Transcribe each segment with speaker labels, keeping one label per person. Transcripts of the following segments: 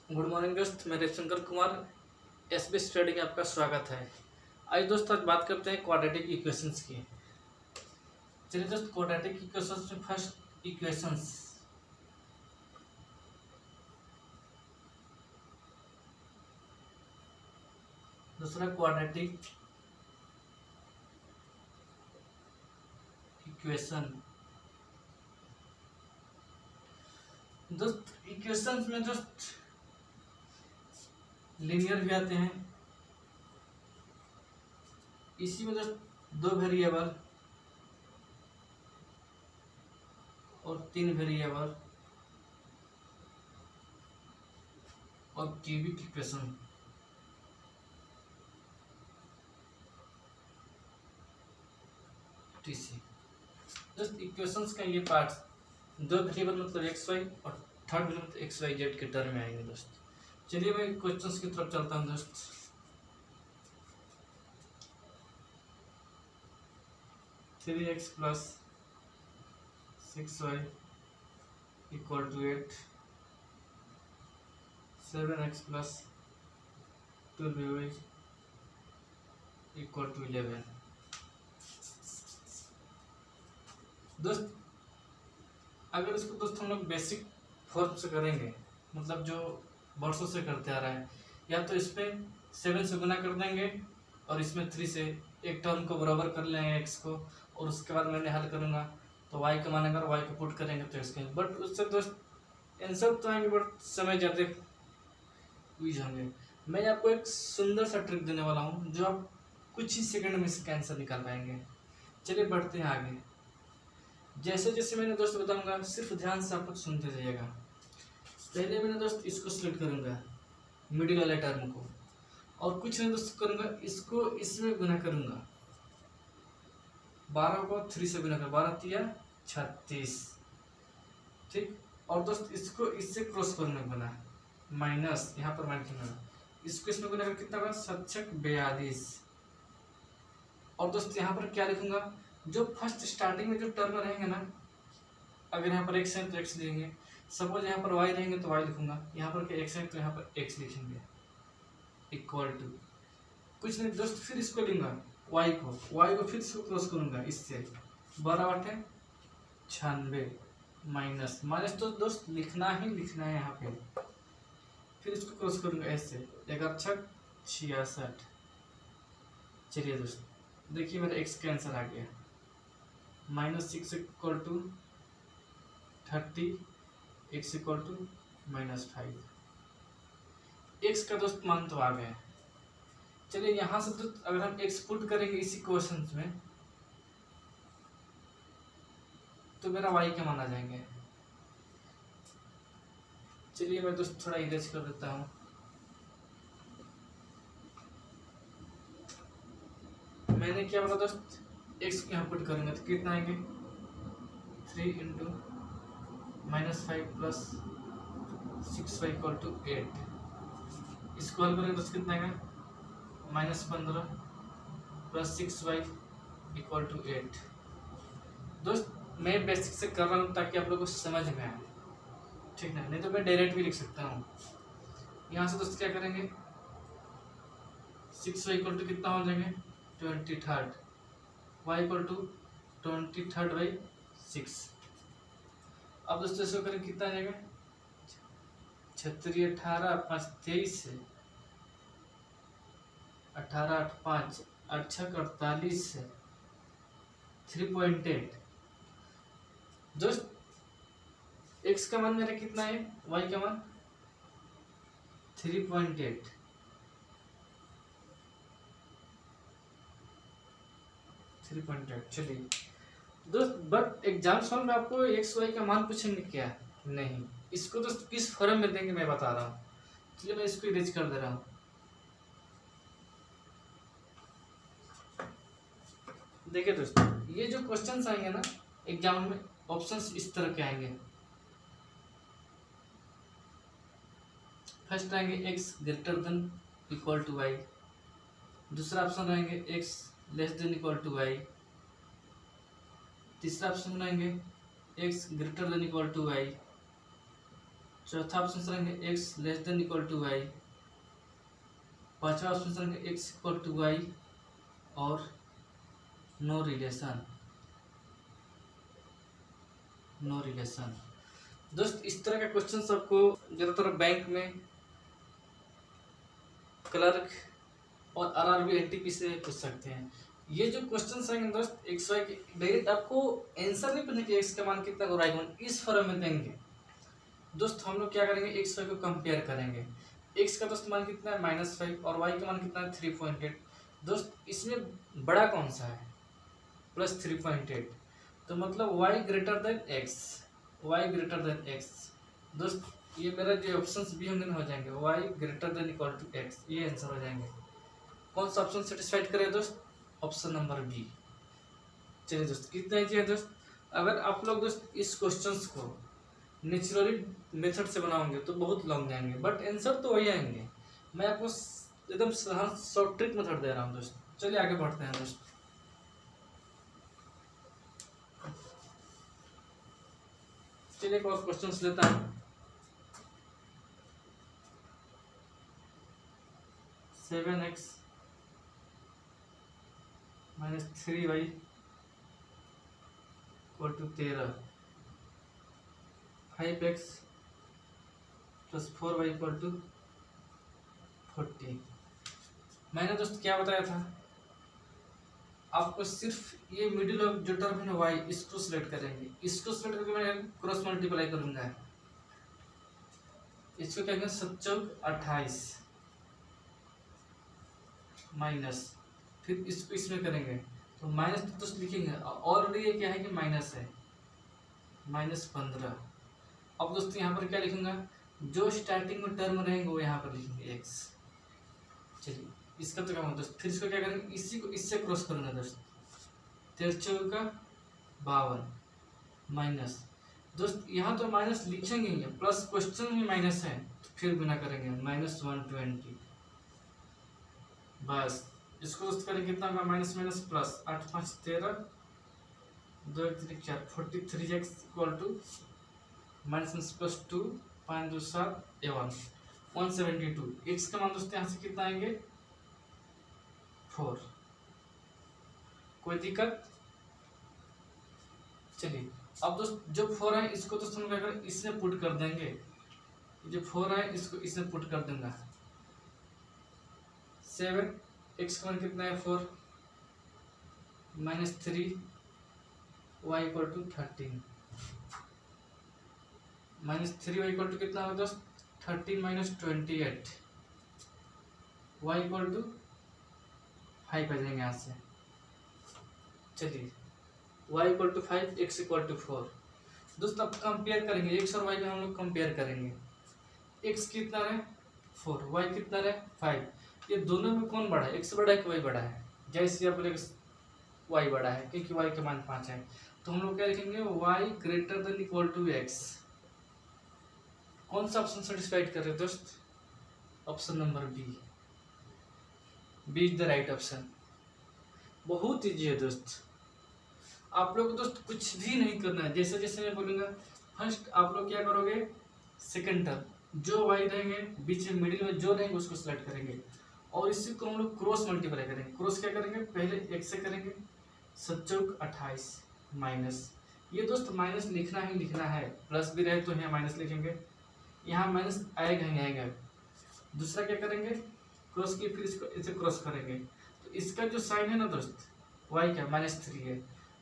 Speaker 1: Good morning दोस्त, मैं Ravishankar Kumar SB study में आपका स्वागत है। आइए दोस्त, आज बात करते हैं क्वाड्रेटिक इक्वेशंस की। चलिए दोस्त, क्वाड्रेटिक इक्वेशंस में फर्स्ट इक्वेशंस, दूसरा क्वाड्रेटिक इक्वेशन। दोस्त इक्वेशंस में दोस्त लीनियर भी आते हैं, इसी में दोस्त दो वेरिएबल और तीन वेरिएबल और क्यूबिक इक्वेशन। टीसी दोस्त इक्वेशंस का ये पार्ट दो वेरिएबल मतलब एक्स वाई और थर्ड वेरिएबल मतलब एक्स वाई जेड के टर्म में आएंगे दोस्त। चलिए मैं क्वेश्चंस की तरफ चलता हूँ दोस्त। 3x plus 6y equal to 8, 7x plus 12y equal to 11। दोस्त अगर इसको दोस्त हम लोग बेसिक फॉर्म से करेंगे, मतलब जो वर्षों से करते आ रहे हैं, या तो इसमें 7 से गुना कर देंगे और इसमें 3 से एक टर्म को बराबर कर लेंगे x को, और उसके बाद मैंने हल करूँगा तो y का मान अगर y को पुट करेंगे तो इसके, बट उससे दोस्त आंसर तो आएंगे बट समय ज़्यादा यूज होंगे। मैं आपको एक सुंदर सा ट्रिक देने वाला हूँ जो आप कुछ ही सेकंड में इसका आंसर निकाल पाएंगे। चलिए बढ़ते हैं आगे। जैसे जैसे मैंने दोस्त बताऊंगा, सिर्फ ध्यान से आप लोग सुनते जाइएगा। पहले मैंने दोस्त इसको सिलेक्ट करूंगा मिडिल वाले टर्म को, और कुछ नहीं दोस्त करूंगा, इसको इसमें गुना करूंगा। 12 को 3 से गुना कर, 12 तिया 36, ठीक। और दोस्त इसको इससे क्रॉस करूंगा गुना, माइनस यहाँ पर माइनस करना, इसको इसमें गुना कर कितना होगा 7 42। और दोस्त यहाँ पर क्या लिखूंगा, जो फर्स्ट स्टार्टिंग में जो टर्म रहेंगे ना, अगर यहाँ पर x है तो x लिखेंगे, सपोज यहाँ पर y रहेंगे तो y लिखूंगा, यहाँ पर क्या x है तो यहाँ पर x लिखेंगे, इक्वल टू कुछ नहीं दोस्त, फिर इसको लूंगा y को फिर इसको क्रॉस करूंगा इससे, 12 8 96 माइनस माइनस, तो दोस्त लिखना ही लिखना है यहाँ पे, फिर इसको क्रॉस करूंगा ऐसे, 11 6 66। चलिए दोस्त देखिए मेरा x का आंसर आ गया, -6 equal to 30, x equal to -5। x का दोस्त मान तो आ गया। चलिए यहाँ से दोस्त अगर हम x पुट करेंगे इसी क्वेश्चन में तो मेरा y के मान आ जाएंगे। चलिए मैं दोस्त थोड़ा इरेज कर देता हूँ। मैंने क्या बोला दोस्त, x को यहाँ पुट करेंगे तो कितना आएंगे, 3 into -5 plus 6y equal to 8। इसको हल करेंगे तो कितना आएगा, -15 प्लस 6y इक्वल टू 8। दोस्त मैं बेसिक से कर रहा हूँ ताकि आप लोगों को समझ में आए, ठीक ना, नहीं तो मैं डायरेक्ट भी लिख सकता हूँ। यहाँ से दोस्त क्या करेंगे, 6y इक्वल टू कितना हो जाएंगे 23, y इक्वल टू 23/6। अब दोस्तों इसको करें कितना आ जाएगा, 36 18 5 23 से 18 8 5 8 6 48 से 3.8। दोस्त x का मान मेरा कितना है, y का मान 3.8। चलिए दोस्त, बट एग्जाम्स में आपको एक्स वाई का मान पूछेंगे क्या, नहीं, इसको दोस्त किस फॉर्म में देंगे मैं बता रहा हूँ। चलिए मैं इसको इरेज कर दे रहा हूँ। देखिए दोस्तों, ये जो क्वेश्चंस आएंगे ना एग्जाम में, ऑप्शंस इस तरह के आएंगे। फर्स्ट आएंगे x greater than equal to y, दूसरा ऑप्शन रहेंगे x less than equal to y, तीसरा ऑप्शन बनाएंगे x greater than equal to y, चौथा ऑप्शन करेंगे X less than equal to Y, पांचवा ऑप्शन करेंगे एक्स इक्वल टू वाई और no relation, no relation. दोस्त इस तरह का क्वेश्चन आपको ज़्यादातर बैंक में, क्लर्क और आरआरबी एनटीपी से पूछ सकते हैं। ये जो क्वेश्चन आएंगे दोस्त एक्स वाई के डायरेक्ट आपको आंसर नहीं पता कि एक्स का मान कितना और वाई का मान इस फॉर्म में देंगे। दोस्त हम लोग क्या करेंगे, एक्स वाई को कंपेयर करेंगे। एक्स का दोस्त मान कितना है -5 और वाई का मान कितना है 3.8। दोस्त इसमें बड़ा कौन सा है, +3.8, तो मतलब y greater then x, y greater then x। दोस्त ये मेरा जो ऑप्शंस भी होंगे ना हो जाएंगे y greater than equal to x, ये आंसर हो जाएंगे। कौन सा ऑप्शन सेटिस्फाइड करे दोस्त, ऑप्शन नंबर बी। चलिए दोस्त कितना ईजी है दोस्त। अगर आप लोग दोस्त इस क्वेश्चंस को नेचुरली मेथड से बनाओगे तो बहुत लॉन्ग जाएंगे, बट आंसर तो वही आएंगे। मैं आपको एकदम शॉर्ट ट्रिक मेथड दे रहा हूँ दोस्त। चलिए आगे बढ़ते हैं दोस्त। चलिए एक और क्वेश्चंस लेता हूँ। 7x - 3y = 13, 5x + 4y = 40। मैंने दोस्त क्या बताया था आपको, सिर्फ ये मिडिल ऑफ जो टर्म है ना y, इसको सिलेक्ट करेंगे। इसको सिलेक्ट करके मैं क्रॉस मल्टीप्लाई करूंगा, इसको कहेंगे 7×4 = 28 माइनस, फिर इसको इसमें करेंगे तो माइनस तो दोस्त लिखेंगे, ऑलरेडी ये क्या है कि माइनस है, -15। अब दोस्तों यहाँ पर क्या लिखूंगा, जो स्टार्टिंग में टर्म रहेंगे वो यहाँ पर लिखेंगे x। चलिए इसका तो क्या होगा दोस्त, फिर इसको क्या करेंगे, इसी को इससे क्रॉस करूंगा दोस्त, 13×4 = 52 माइनस। दोस्त यहाँ तो माइनस लिखेंगे ही, प्लस क्वेश्चन में माइनस है तो फिर बिना करेंगे -120। बस इसको दोस्त करेंगे कितना होगा, minus minus plus, 8 5 13, 2 1 3 4, 43x = -+2, 5 2 7 172। x का मान दोस्तों यहाँ से कितना आएंगे 4। कोई दिक्कत। चलिए अब दोस्त जो 4 है इसको दोस्त हम क्या करें, इसमें पुट कर देंगे। जो 4 है इसको इसमें पुट कर दूंगा। 7 x का मान कितना है 4, -3 y = 13, -3 y = कितना होगा दोस्त 13 - 28, y = 5 आ जाएंगे यहाँ से। चलिए y = 5, x = 4। दोस्त अब कंपेयर करेंगे, x और y में हम लोग कंपेयर करेंगे। x कितना है 4, y कितना है 5। ये दोनों में कौन बड़ा है, x बड़ा है कि y बड़ा है। जैसे आप बोले y बड़ा है क्योंकि y का मान 5 है, तो हम लोग क्या लिखेंगे y greater than equal to x। कौन सा ऑप्शन सेटिस्फाइड कर रहे हैं दोस्त, option number B. B is the right option. बहुत ईजी है दोस्त। आप लोग दोस्त कुछ भी नहीं करना है, जैसे जैसे मैं बोलूँगा फर्स्ट आप लोग क्या करोगे, सेकंड टर्म जो y रहेंगे बीच में मिडिल में जो रहेंगे उसको सिलेक्ट करेंगे और इसी को हम लोग क्रॉस मल्टीप्लाई करेंगे। क्रॉस क्या करेंगे, पहले x से करेंगे 7×28 माइनस, ये दोस्त माइनस लिखना ही लिखना है, प्लस भी रहे तो यहाँ माइनस लिखेंगे, यहाँ माइनस आएगा ही आएगा। दूसरा क्या करेंगे, क्रॉस की फिर इसको इसे क्रॉस करेंगे, तो इसका जो साइन है ना दोस्त y का -3 है,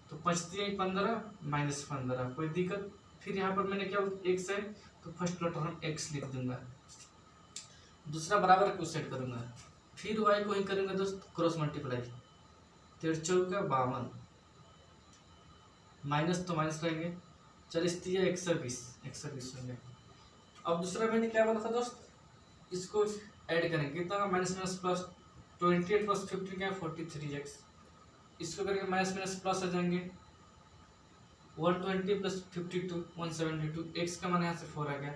Speaker 1: तो 5×3 = 15 -15। कोई दिक्कत। फिर यहाँ पर मैंने क्या x है तो फर्स्ट लेटर हम x लिख दूंगा, दूसरा बराबर को सेट करूंगा, फिर y को ही करेंगे दोस्त क्रॉस मल्टीप्लाई, 13×4 = 52, माइनस तो माइनस रहेंगे, 40×3 = 120 होंगे। अब दूसरा मैंने क्या बोला था दोस्त, इसको ऐड करेंगे कितना का माइनस माइनस प्लस, 28 + 15 क्या 43x, इसको करेंगे माइनस माइनस प्लस आ जाएंगे, 120 + 52 172, x का मान यहाँ से 4 आ गया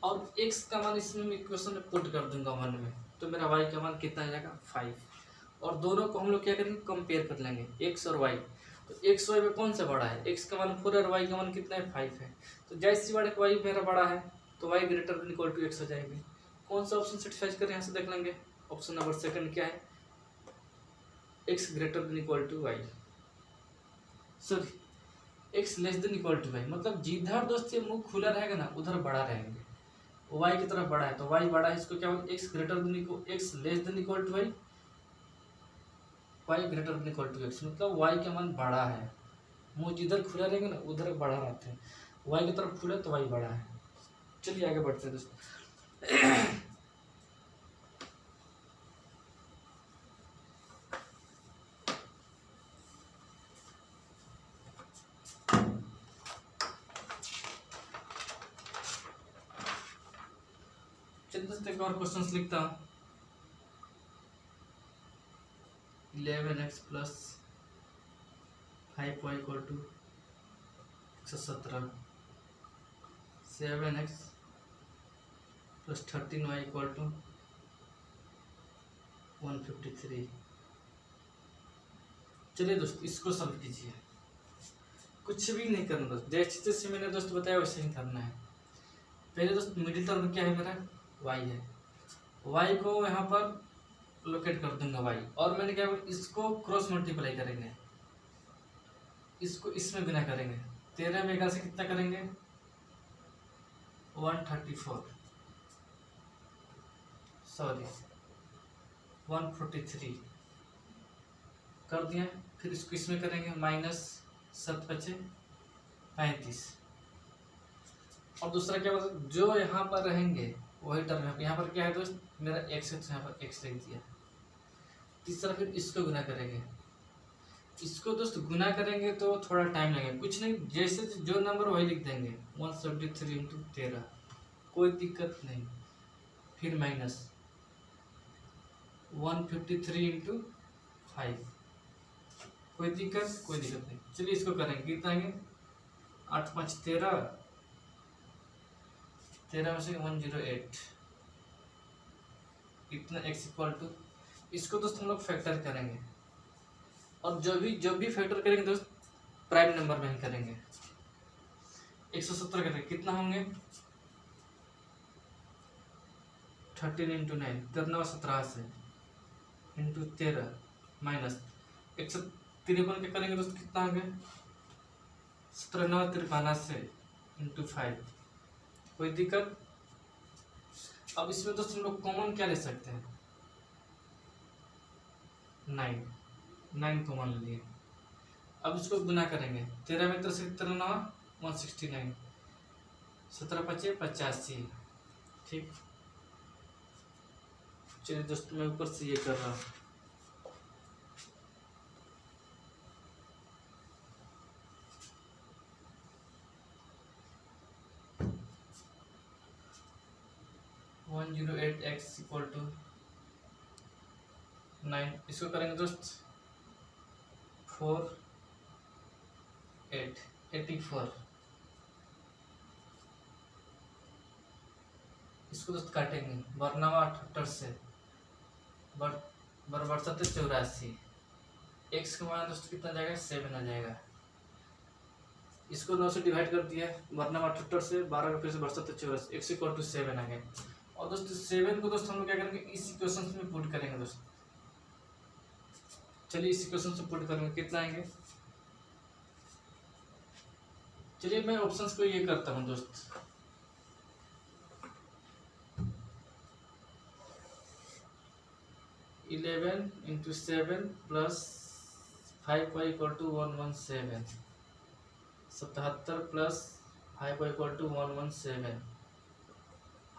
Speaker 1: और x का मान इसमें इक्वेशन में पुट कर दूंगा 1 में, तो मेरा y का मान कितना आ जाएगा 5। और दोनों को हम लोग क्या करेंगे कंपेयर कर लेंगे x और y, तो x y में कौन सा बड़ा है, x का मान 4 और y का मान कितना है 5 है, तो जैसी बड़े y मेरा बड़ा है तो y greater than equal to x हो जाएगी। कौन सा ऑप्शन सेटिस्फाई करें यहाँ से देख लेंगे। ऑप्शन नंबर सेकंड क्या है, x greater than equal to y, sorry x less than equal to y, मतलब जिधर दोस्त ये मुंह खुला रहेगा ना उधर बड़ा रहेंगे, y की तरफ बड़ा है तो y बड़ा है, इसको क्या बोलते हैं x greater than equal x less than equal to y, y greater than equal to x, मतलब y का मान बड़ा है, मुंह जिधर खुला रहेगा ना उधर बड़ा रहते हैं, y की तरफ खुला तो y बड़ा है। चलिए आगे बढ़ते हैं दोस्तों। चलिए दोस्तों एक और क्वेश्चन लिखता हूँ। 11x plus 5y equal to 117, 7x plus 13y equal to 153। चलिए दोस्त इसको सॉल्व कीजिए, कुछ भी नहीं करना दोस्त, जैसे जैसे मैंने दोस्त बताया वैसे ही करना है। पहले दोस्त मिडिल टर्म क्या है मेरा y है, y को यहाँ पर लोकेट कर दूंगा y, और मैंने क्या इसको क्रॉस मल्टीप्लाई करेंगे, इसको इसमें गुना करेंगे, 13 में 11 से कितना करेंगे 134, सॉरी 143 कर दिया। फिर इसको इसमें करेंगे माइनस 7 बचे 35, और दूसरा क्या बोलते जो यहाँ पर रहेंगे वही टर्म, यहाँ पर क्या है दोस्त मेरा x है तो यहाँ पर x लिख दिया। तीसरा फिर इसको गुना करेंगे, इसको दोस्त गुना करेंगे तो थोड़ा टाइम लगेगा, कुछ नहीं जैसे जो नंबर वही लिख देंगे 173 इंटू 13, कोई दिक्कत नहीं। फिर माइनस 153 इंटू 5, कोई दिक्कत नहीं। चलिए इसको करेंगे, कितना आएंगे 8 5 13, 13 में से 108, इतना x इक्वल टू, इसको दोस्त हम लोग फैक्टर करेंगे, और जो भी फैक्टर करेंगे दोस्त प्राइम नंबर में ही करेंगे। 170 करेंगे, कितना होंगे 13 इंटू 9, 13 17 से इंटू 13 माइनस 153 के करेंगे दोस्त कितना होंगे 17 9 53 से इंटू 5, कोई दिक्कत। अब इसमें दोस्त हम लोग कॉमन क्या ले सकते हैं 9 कॉमन ले लिए। अब इसको गुना करेंगे, 13 में 9 169, 17 5 85, ठीक। चलिए दोस्तों मैं ऊपर से ये कर रहा हूँ, वन 108x इक्वल टू 9, इसको करेंगे दोस्त 4 8 84, इसको दोस्त काटेंगे, बरनावा 78 से बराबर 84, x का मान दोस्त कितना जाएगा 7 आ जाएगा। इसको 9 से डिवाइड कर दिया, बरनावा 78 से 12 का फिर से 84, x इक्वल टू 7 आ गया। और दोस्त 7 को दोस्त हम लोग क्या करेंगे इस इक्वेशन में पुट करेंगे दोस्त। चलिए इस इक्वेशन से पुट करेंगे, कितना आएंगे, चलिए मैं ऑप्शंस को ये करता हूँ दोस्त। Eleven into 7 plus 5y equal to 117, 77 plus 5y equal to 117,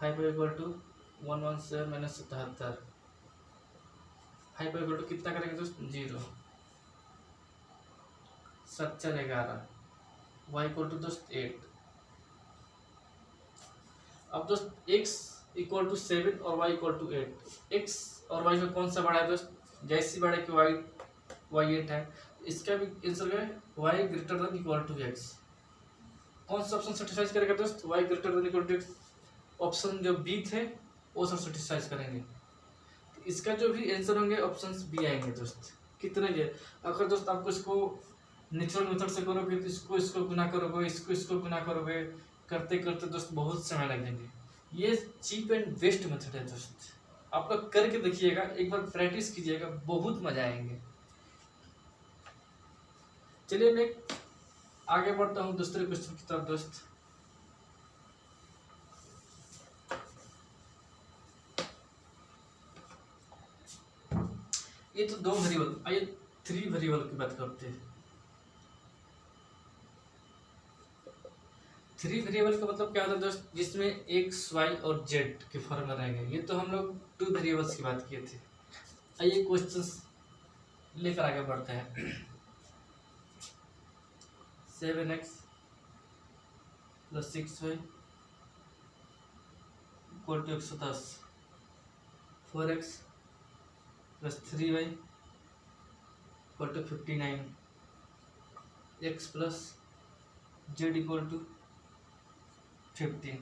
Speaker 1: 5y equal to 117 minus 77, 5y equal to कितना करेंगे दोस्त 0, 7 4 11, y इक्वल टू दोस्त 8। अब दोस्त x इक्वल टू 7 और y इक्वल टू 8, x और y में कौन सा बड़ा है दोस्त, जैसी बड़ा कि y 8 है, इसका भी आंसर है y greater than equal to x। कौन सा ऑप्शन सेटिस्फाई करेगा दोस्त y greater than equal to x, option जो बी थे वो सब सेटिस्फाई करेंगे, तो इसका जो भी आंसर होंगे ऑप्शंस बी आएंगे दोस्त। कितने ये अगर दोस्त आपको इसको नेचुरल मेथड से करोगे तो इसको गुना करोगे, इसको गुना करोगे, करते करते दोस्त बहुत समय लगेंगे। ये चीप एंड बेस्ट मेथड है दोस्त, आप लोग करके देखिएगा, एक बार प्रैक्टिस कीजिएगा, बहुत मजा आएंगे। चलिए मैं आगे बढ़ता हूँ दूसरे क्वेश्चन की तरफ दोस्त। ये तो 2 वेरिएबल, आइए 3 वेरिएबल की बात करते हैं। 3 वेरिएबल का मतलब क्या होता है दोस्त, जिसमें एक्स वाई और जेड के फॉर्म में रहेंगे। ये तो हम लोग 2 वेरिएबल्स की बात किए थे। आइए क्वेश्चन लेकर आगे बढ़ते हैं। 7x + 6y = 110, 4x + 3y = 59, x + z = 15।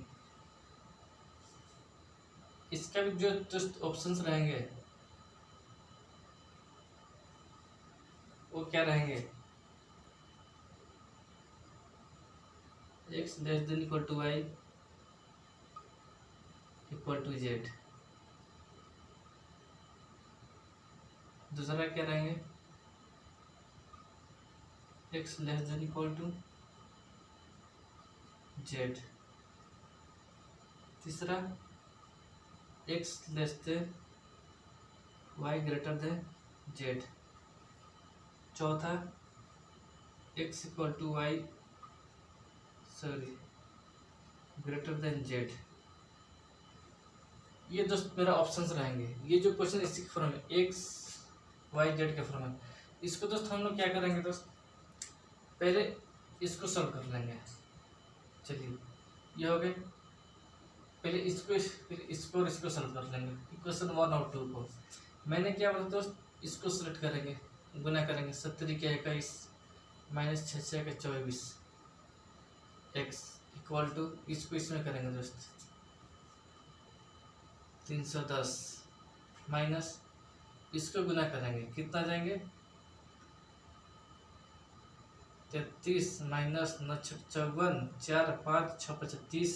Speaker 1: इसका भी जो जस्ट ऑप्शंस रहेंगे वो क्या रहेंगे, x <= y = z। दूसरा क्या रहेंगे, x <= z। तीसरा x <= y > z। चौथा x = y z। ये दोस्त मेरा ऑप्शंस रहेंगे। ये जो क्वेश्चन इसी के फॉर्म में x y z के फॉर्म में, इसको दोस्त हम लोग क्या करेंगे दोस्त, पहले इसको सॉल्व कर लेंगे। चलिए ये हो गए, पहले इसको फिर इसको और इसको सॉल्व कर लेंगे। क्वेश्चन 1 और 2 को मैंने क्या बोला दोस्त, इसको सेलेक्ट करेंगे, गुना करेंगे, 70 के 21 - 6 के 24 x = इसको इसमें करेंगे दोस्त 310 माइनस इसको गुना करेंगे, कितना जाएंगे 33 - 9 54 4 5 6 35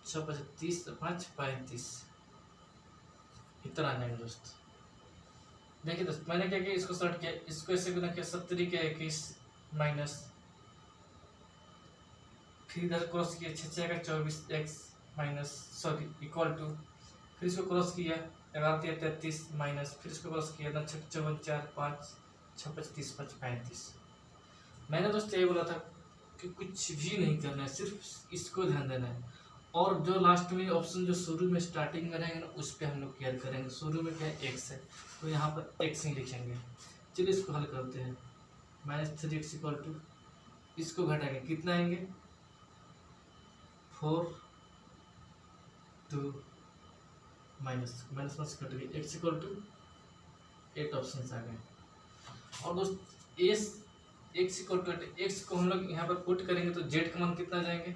Speaker 1: 6 35 5 35 इतना आ जाएंगे दोस्त। देखिए दोस्त मैंने क्या किया, इसको सेलेक्ट किया, इसको ऐसे गुना किया, 70 के 21 माइनस, फिर इधर क्रॉस किया 6 का 24 x = फिर इसको क्रॉस किया 11 33 माइनस, फिर इसको क्रॉस किया 9 6 54 4 5 6 35 5 35। मैंने दोस्त यही बोला था कि कुछ भी नहीं करना है, सिर्फ इसको ध्यान देना है। और जो लास्ट में ऑप्शन जो शुरू में स्टार्टिंग में रहेंगे ना, उस पर हम लोग केयर करेंगे। शुरू में क्या है x है, तो यहाँ पर x ही लिखेंगे। चलिए इसको हल करते हैं। -3x = इसको घटाएंगे, कितना आएंगे 4 2 माइनस कट गई, x = 8 ऑप्शन आ गए। और दोस्त x = x को हम लोग यहाँ पर पुट करेंगे तो z का मान कितना जाएंगे,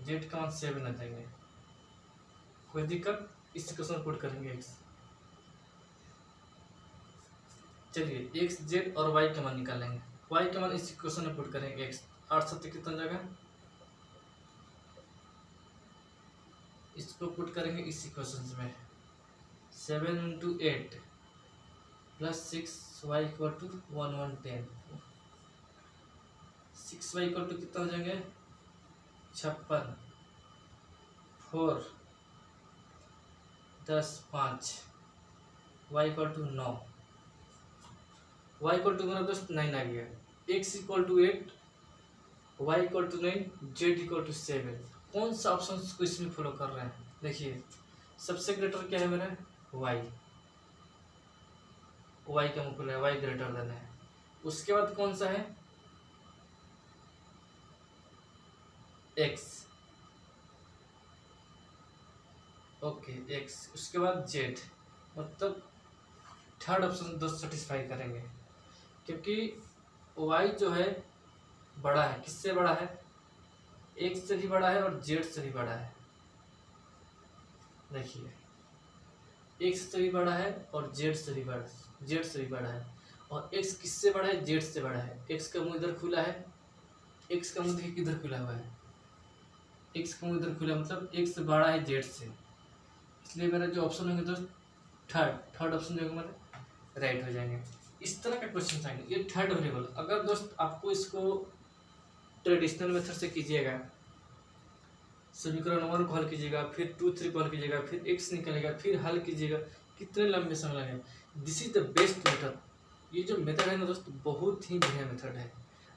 Speaker 1: z का मान 7 आ जाएंगे। कोई दिक्कत, इस क्वेश्चन पुट करेंगे x। चलिए x z और y का मान निकालेंगे, y का मान इस क्वेश्चन में पुट करेंगे x 8 7 कितना जाएगा, इसको पुट करेंगे इस क्वेश्चन में 7 × 8 + 6y = 1110। 6y = कितना हो जाएंगे 56 4 10 5 y = 9। y = मेरा दोस्त 9 आ गया। x = 8 y = 9 z = 7। कौन सा ऑप्शन को इसमें फॉलो कर रहे हैं, देखिए सबसे ग्रेटर क्या है मेरा y का मुकुल है, y > है। उसके बाद कौन सा है x, ओके x, उसके बाद z, मतलब थर्ड ऑप्शन दोस्त सेटिस्फाई करेंगे, क्योंकि y जो है बड़ा है, किससे बड़ा है x से भी बड़ा है और z से भी बड़ा है। देखिए x से भी बड़ा है और z से भी बड़ा है, और x किससे बड़ा है z से बड़ा है। x का मुंह इधर खुला है एक्स का मुंह देखिए किधर खुला हुआ है, एक्स का मुंह इधर खुला, मतलब एक्स बड़ा है जेड से, इसलिए मेरा जो ऑप्शन होंगे दोस्त थर्ड ऑप्शन जो होगा मेरा राइट हो जाएंगे। इस तरह का क्वेश्चन आएंगे, ये थर्ड वेरिएबल। अगर दोस्त आपको इसको ट्रेडिशनल मेथड से कीजिएगा, समीकरण 1 को हल कीजिएगा, फिर 2 3 को हल कीजिएगा, फिर एक्स निकलेगा, फिर हल कीजिएगा, कितने लंबे समय लगेगा। This is the best method. ये जो मेथड है ना दोस्त, बहुत ही बढ़िया मेथड है।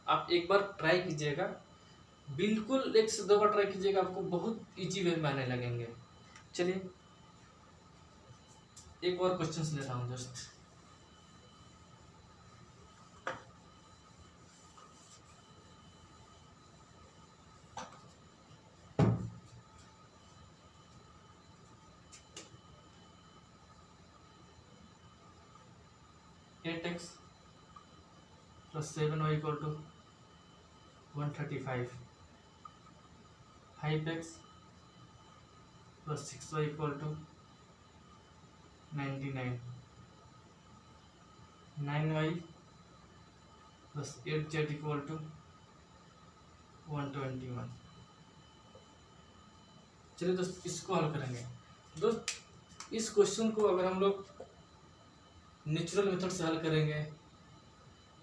Speaker 1: आप एक बार ट्राई कीजिएगा, बिल्कुल 1 से 2 बार ट्राई कीजिएगा, आपको बहुत इजी वे में आने लगेंगे। चलिए एक और क्वेश्चन ले रहा हूँ दोस्त। Eight x plus 7y equal to 135, 5x plus 6y equal to 99, 9y plus 8z equal to 121। चलिए दोस्त इसको हल करेंगे। दोस्त इस क्वेश्चन को अगर हम लोग नेचुरल मेथड से हल करेंगे,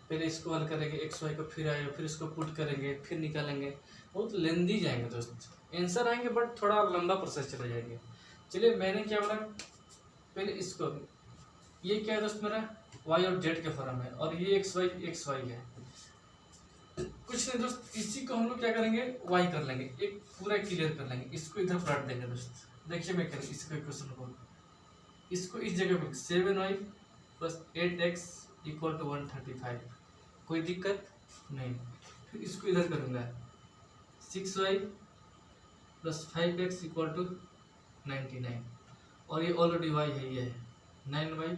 Speaker 1: पहले इसको हल करेंगे एक्स वाई को, फिर आएगा, फिर इसको पुट करेंगे, फिर निकालेंगे, बहुत लेंदी जाएंगे दोस्त, आंसर आएंगे बट थोड़ा लंबा प्रोसेस चले जाएंगे। चलिए मैंने क्या बोला, पहले इसको, ये क्या है दोस्त मेरा वाई और जेड के फॉर्म है, और ये एक्स वाई है, कुछ नहीं दोस्त, इसी को हम लोग क्या करेंगे वाई कर लेंगे, एक पूरा क्लियर कर लेंगे, इसको इधर पलट देंगे दोस्त। देखिए मैं करेंगे इसको क्वेश्चन को, इसको इस जगह पे 7y plus 8x equal to 135, कोई दिक्कत नहीं। फिर इसको इधर करूँगा 6y plus 5x equal to 99, और ये ऑलरेडी y है, ये है 9y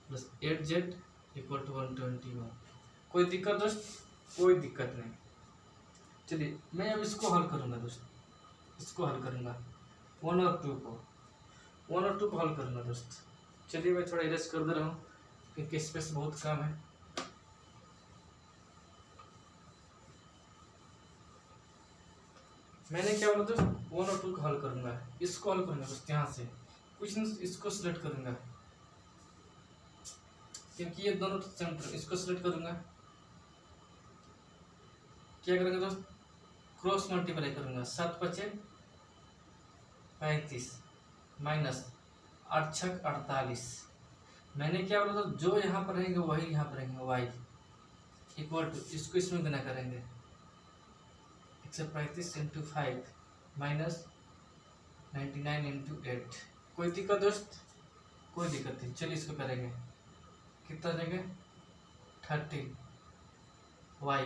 Speaker 1: plus 8z equal to 121। कोई दिक्कत दोस्त, कोई दिक्कत नहीं। चलिए मैं अब इसको हल करूँगा दोस्त, इसको हल करूँगा 1 और 2 को हल करूँगा दोस्त। चलिए मैं थोड़ा इरेज कर दे रहा हूँ क्योंकि स्पेस बहुत कम है। मैंने क्या बोला दोस्त, 1 और 2 को हल करूँगा, इसको हल करूँगा दोस्त, यहाँ से कुछ नहीं, इसको सिलेक्ट करूँगा क्योंकि ये दोनों सेंटर, इसको सिलेक्ट करूँगा, क्या करेंगे दोस्त क्रॉस मल्टीप्लाई करूँगा, 7 × 5 = 35 माइनस 8 × 6 = 48। मैंने क्या बोला था, जो यहाँ पर रहेंगे वही यहाँ पर रहेंगे, वाई इक्वल टू, इसको इसमें गुना करेंगे 135 × 5 माइनस 99 × 8। कोई दिक्कत दोस्त, कोई दिक्कत नहीं। चलिए इसको करेंगे, कितना देंगे 13 वाई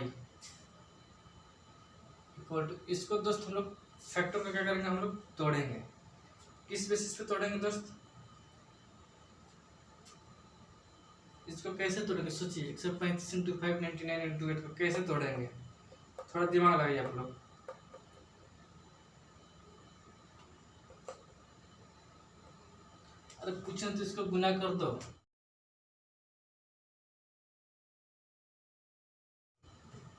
Speaker 1: इक्वल टू, इसको दोस्त हम लोग फैक्टर का क्या करेंगे, हम लोग तोड़ेंगे। किस बेसिस पे तोड़ेंगे दोस्त, इसको कैसे तोड़ेंगे सोचिए, 135 × 5 99 × 8 को कैसे तोड़ेंगे, थोड़ा दिमाग लगाइए आप लोग। अरे कुछ नहीं तो इसको गुना कर दो,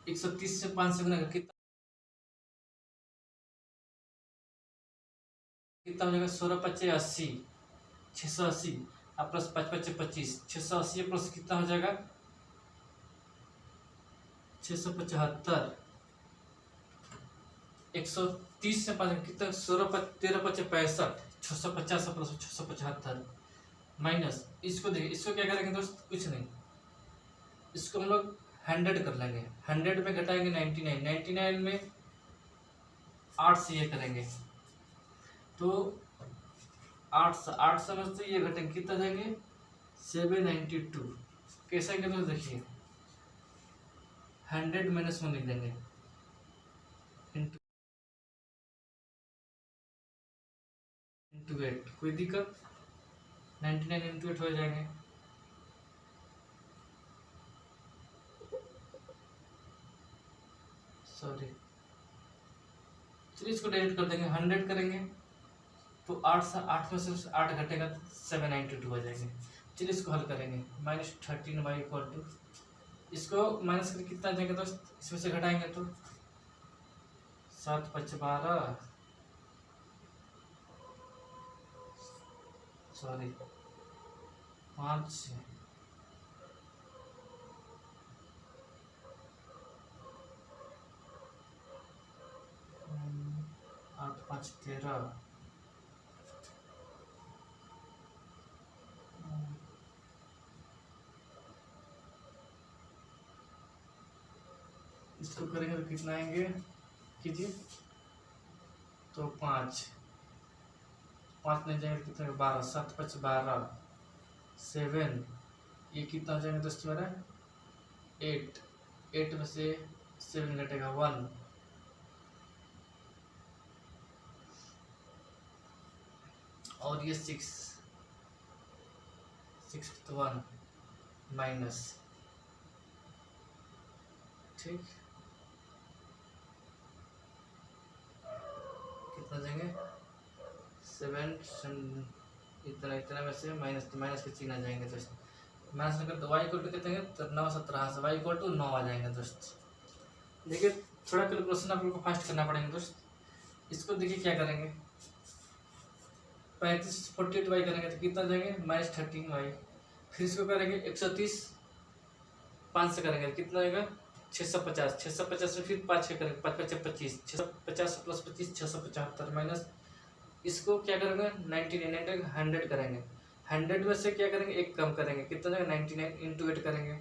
Speaker 1: 130 से 5 से गुना कर कितना हो जाएगा, 16 × 5 = 80, 680 और प्लस 5 × 5 = 25, 680 प्लस कितना हो जाएगा 675, 130 से 5 कितना, 16 13 × 5 = 65, 650 प्लस 675 माइनस, इसको देखिए, इसको क्या करेंगे दोस्त, कुछ नहीं, इसको हम लोग 100 कर लेंगे, 100 में घटाएंगे 99, 99 में 8 से ये करेंगे तो 8 समझते ये घटेंगे, कितना देंगे 792। कैसा क्या दोस्त देखिए, 100 - 1 लिख देंगे इंटू 8, कोई दिक्कत, 99 × 8 हो जाएंगे। सॉरी, चलिए इसको डिलीट कर देंगे, 100 करेंगे तो 8 में से 8 घटेगा 792 हो जाएंगे। चलिए इसको हल करेंगे, -13y इक्वल टू, इसको माइनस करके कितना आ जाएगा दोस्त, इसमें से घटाएंगे तो 7 5 12, सॉरी 5 8 5 13, इसको करेंगे तो कितना आएंगे कीजिए, तो 5 नहीं जाएंगे तो कितना, 12, 7 5 12, 7, ये कितना हो जाएंगे दोस्त मेरा 8, 8 में से 7 घटेगा 1, और ये 6 तो 1 माइनस, ठीक, कितना देंगे 7, इतना में से माइनस, तो माइनस के चिन्ह आ जाएंगे दोस्त, माइनस अगर तो वाई इक्वल टू कितने, तो 9 17 से वाई इक्वल टू 9 आ जाएंगे दोस्त। देखिए थोड़ा कैलकुलेशन आप लोग को फास्ट करना पड़ेगा दोस्त। इसको देखिए क्या करेंगे, 35 48 वाई करेंगे तो कितना जाएंगे -13 वाई, फिर इसको करेंगे 130 5 से करेंगे कितना आएगा 650, 650 में फिर 5 से करेंगे 5 5 25, 650 प्लस 25 675, माइनस इसको क्या करेंगे 99 100 करेंगे, 100 में से क्या करेंगे एक कम करेंगे, कितना जाएगा 99 इंटू 8 करेंगे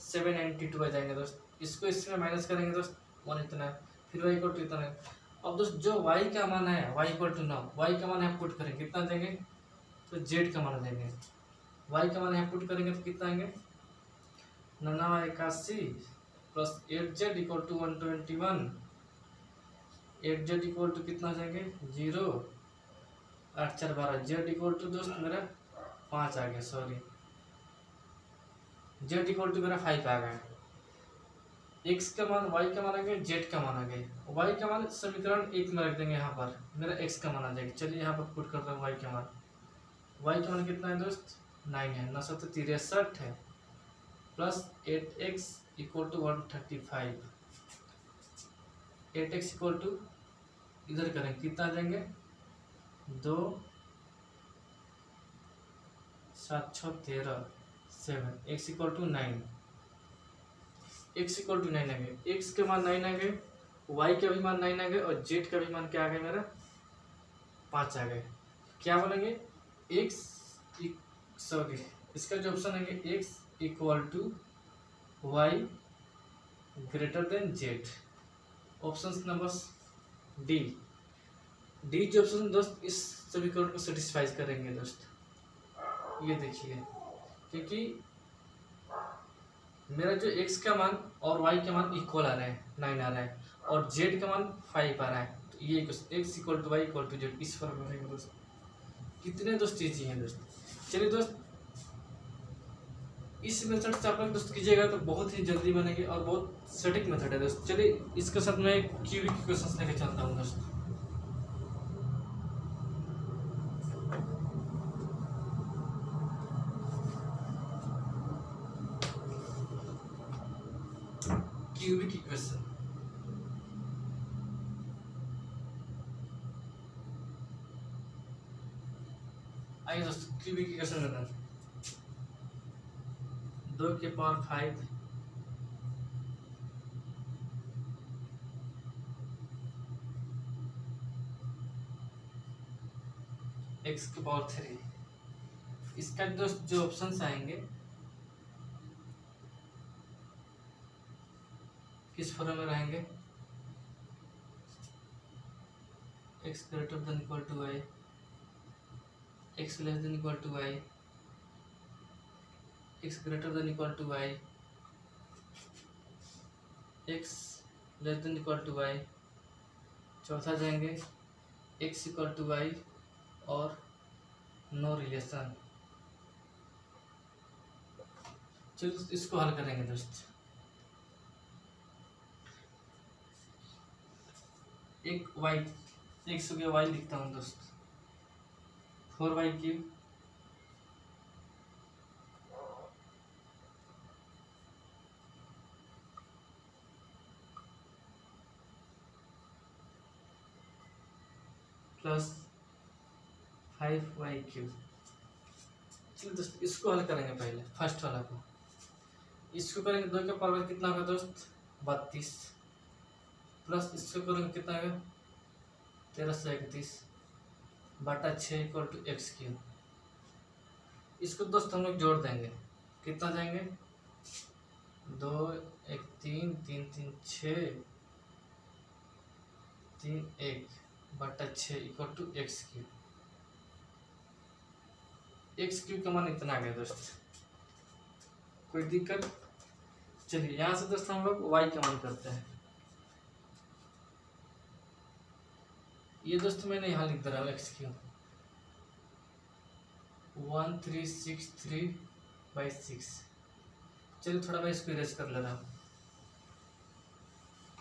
Speaker 1: 792 आ जाएंगे दोस्त। इसको इसमें माइनस करेंगे दोस्त 1 इतना है, फिर वाई इक्वल टू इतना है। अब दोस्त जो वाई का मान है वाई इक्वल टू 9, वाई का मान है पुट करेंगे कितना देंगे, तो जेड का मान देंगे, वाई का मान है पुट करेंगे तो कितना आएंगे 981 plus 8z equal to 121, 8z equal to कितना हो जाएंगे 0, 8 4 12, जेड इक्वल टू दोस्त मेरा 5 आ गया, सॉरी जेड इक्वल टू मेरा 5 आ गया, एक्स का मान वाई का मान आ गया, जेड का मान आ गया, वाई का मान समीकरण 1 में रख देंगे, यहाँ पर मेरा एक्स का मान आ जाएगा। चलिए यहाँ पर पुट करता हूँ वाई का मान, वाई का मान कितना है दोस्त 9 है, 963 है, plus 8x equal to 135, 8x equal to इधर करेंगे कितना आ जाएंगे 2 7 6 13 7, x equal to 9, x equal to 9 आ गए, x के मान 9 आ गए, y का भी मान 9 आ गए, और z का भी मान क्या आ गया मेरा 5 आ गए। क्या बोलेंगे x, सॉरी इसका जो ऑप्शन है x equal to y greater than z, option number D, D जो ऑप्शन दोस्त इस समीकरण को सेटिस्फाई करेंगे दोस्त। ये देखिए क्योंकि मेरा जो x का मान और y का मान इक्वल आ रहा है 9 आ रहा है, और z का मान 5 आ रहा है, तो ये x equal to y equal to z, इस फॉर्म में दोस्त कितने दोस्त चीज़ें हैं दोस्त। चलिए दोस्त इस मेथड से आप लोग दोस्त कीजिएगा तो बहुत ही जल्दी बनेगी और बहुत सटीक मेथड है दोस्त। चलिए इसके साथ मैं क्यूबिक क्वेश्चन लेके चलता हूँ दोस्त। क्यूबिक इक्वेशन, आइए दोस्तों क्यूबिक इक्वेशन में 2 के पावर 5 x के पावर 3, इसका दोस्त जो ऑप्शंस आएंगे किस फॉर्म में रहेंगे, x greater than equal to y, x less than equal to y, x greater than equal to y, x less than equal to y, चौथा जाएंगे x इक्वल टू y और नो रिलेशन। चलो इसको हल करेंगे दोस्त। एक y x हो गया, y लिखता हूँ दोस्त 4y³ प्लस 5y3। चलिए दोस्त इसको हल करेंगे पहले फर्स्ट वाला को। इसको करेंगे 2 का पावर कितना होगा दोस्त 32, प्लस इसको करेंगे कितना होगा 1331 बटा 6 इक्वल टू x3। इसको दोस्त हम लोग जोड़ देंगे, कितना जाएंगे 2 1 3 3 3 6 3 1 बटा 6 इक्वल टू x3। x3 का मान इतना आ गया दोस्त, कोई दिक्कत। चलिए यहाँ से दोस्त हम लोग y का मान करते हैं। ये दोस्त मैंने यहाँ लिख दे रहा हूँ x3 1363/6। चलिए थोड़ा मैं इसको इरेज कर ले रहा हूँ,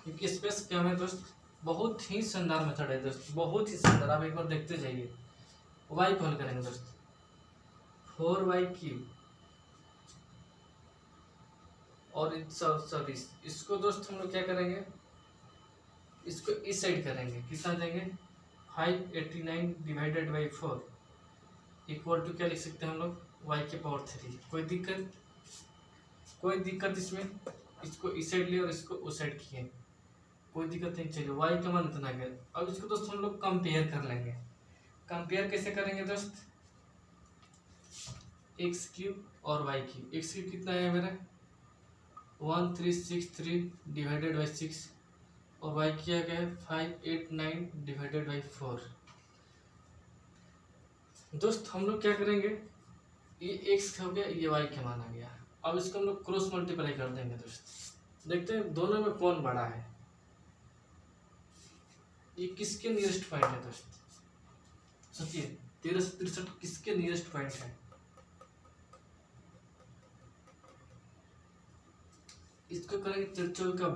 Speaker 1: क्योंकि स्पेस क्या है दोस्त बहुत ही शानदार मेथड है दोस्त, बहुत ही शानदार। आप एक बार देखते जाइए। y को हल करेंगे दोस्त 4y3 और सॉरी इसको दोस्त हम लोग क्या करेंगे, इसको इस साइड करेंगे, कितना देंगे 589 डिवाइडेड बाई 4 इक्वल टू क्या लिख सकते हैं हम लोग y के पावर 3। कोई दिक्कत, कोई दिक्कत इसमें। इसको इस साइड लिए और इसको उस साइड किए, कोई दिक्कत नहीं। चलिए y का मान इतना गया। अब इसको दोस्त हम लोग कंपेयर कर लेंगे। कंपेयर कैसे करेंगे दोस्त, x³ और y³। x³ कितना है मेरा 1363 डिवाइडेड बाई 6 और y किया गया है 589 डिवाइडेड बाई 4। दोस्त हम लोग क्या करेंगे, ये x हो गया, ये y का मान आ गया। अब इसको हम लोग क्रॉस मल्टीप्लाई कर देंगे दोस्त, देखते हैं दोनों में कौन बड़ा है। ये किसके नियरेस्ट पॉइंट है दोस्त, सोचिए 13 से 63 किसके नियरेस्ट पॉइंट है। इसको करेंगे 53 का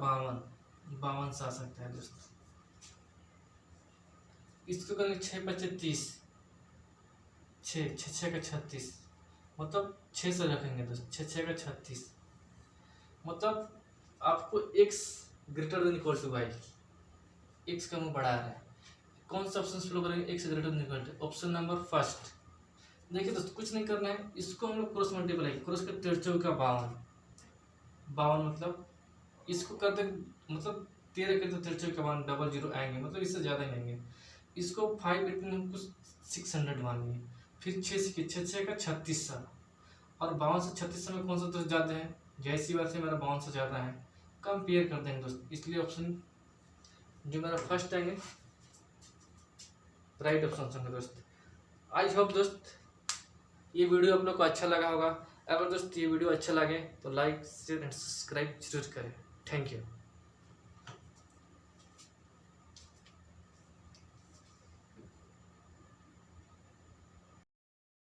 Speaker 1: 52 से आ सकता है दोस्त। इसको करेंगे 6 बचे 30, 6 का 36, मतलब 6 से रखेंगे दोस्त, 6 का 36, मतलब आपको x greater than equal to y, x का मुँह बढ़ा रहा है। कौन सा ऑप्शन फॉलो करेंगे, x greater than equal to, option number first. देखिए दोस्त कुछ नहीं करना है, इसको हम लोग क्रॉस मल्टीप्लाई, क्रॉस का 53 का 52 मतलब इसको करते मतलब 13 के तो 53 के 00 आएंगे, मतलब इससे ज़्यादा ही आएंगे। इसको 5 हमको 600 मानिए, फिर 6 का 36 और 52 से 36 में कौन सा दोस्त ज़्यादा है, जैसी बात है मेरा 52 से ज़्यादा है। कंपेयर कर देंगे दोस्त, इसलिए ऑप्शन जो मेरा फर्स्ट आएंगे राइट ऑप्शन होंगे दोस्त। आई होप दोस्त ये वीडियो आप लोग को अच्छा लगा होगा। अगर दोस्त ये वीडियो अच्छा लगे तो लाइक शेयर एंड सब्सक्राइब जरूर करें। Thank you.